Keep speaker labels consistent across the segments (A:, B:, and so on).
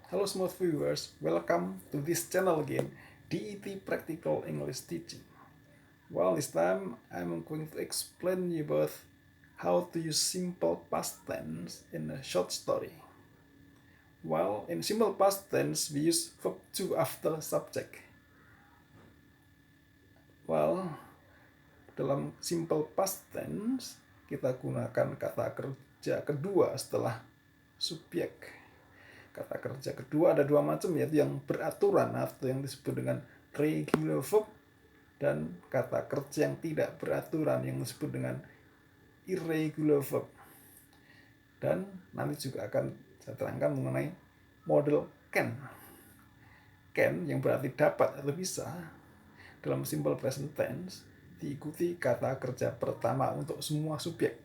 A: Hello smooth viewers, welcome to this channel again, DET Practical English Teaching. Well, this time I'm going to explain you about how to use simple past tense in a short story. Well, in simple past tense we use verb to after subject. Well, dalam simple past tense kita gunakan kata kerja kedua setelah subjek. Kata kerja kedua ada dua macam, yaitu yang beraturan atau yang disebut dengan regular verb dan kata kerja yang tidak beraturan yang disebut dengan irregular verb. Dan nanti juga akan saya terangkan mengenai model can. Can yang berarti dapat atau bisa dalam simple present tense diikuti kata kerja pertama untuk semua subjek.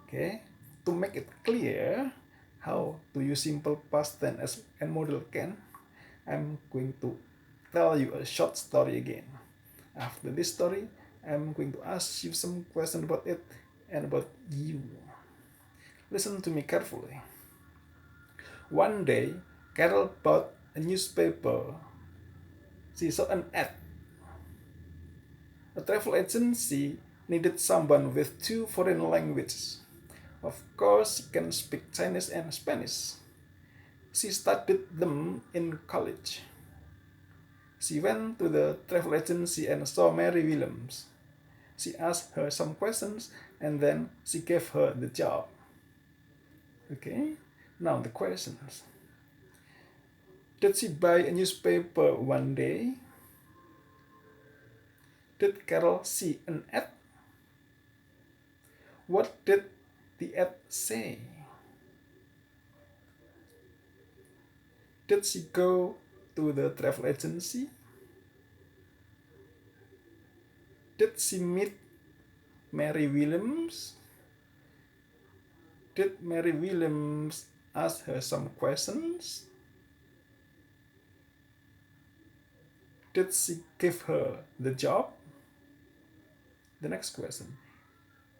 A: Oke, to make it clear how to use simple past tense and modal can, I'm going to tell you a short story again. After this story, I'm going to ask you some questions about it and about you. Listen to me carefully. One day, Carol bought a newspaper. She saw an ad. A travel agency needed someone with 2 foreign languages. Of course, she can speak Chinese and Spanish. She studied them in college. She went to the travel agency and saw Mary Williams. She asked her some questions and then she gave her the job. Okay, now the questions. Did she buy a newspaper one day? Did Carol see an ad? What did the ad say? Did she go to the travel agency? Did she meet Mary Williams? Did Mary Williams ask her some questions? Did she give her the job? The next question.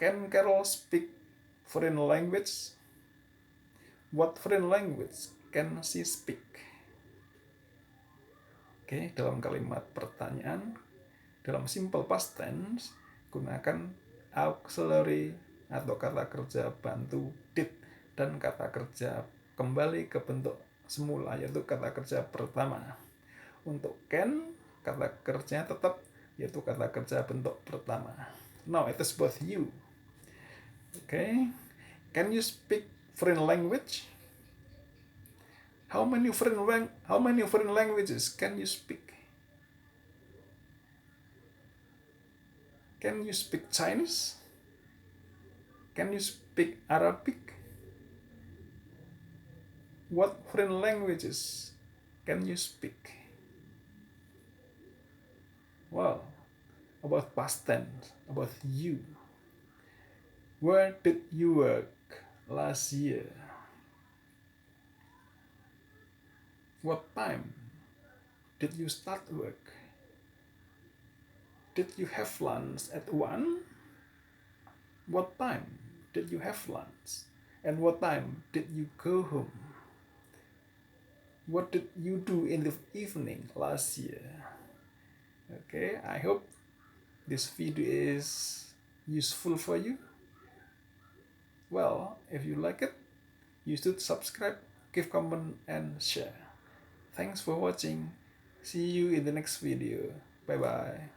A: Can Carol speak foreign language? What foreign language can she speak? Oke, dalam kalimat pertanyaan, dalam simple past tense, gunakan auxiliary atau kata kerja bantu did dan kata kerja kembali ke bentuk semula, yaitu kata kerja pertama. Untuk can, kata kerjanya tetap yaitu kata kerja bentuk pertama. Now it is about you. Okay, can you speak foreign language? How many foreign languages can you speak? Can you speak Chinese? Can you speak Arabic? What foreign languages can you speak? Well, about past tense, about you. Where did you work last year? What time did you start work? Did you have lunch at 1? What time did you have lunch? And what time did you go home? What did you do in the evening last year? Okay, I hope this video is useful for you. Well, if you like it, you should subscribe, give comment, and share. Thanks for watching. See you in the next video. Bye-bye.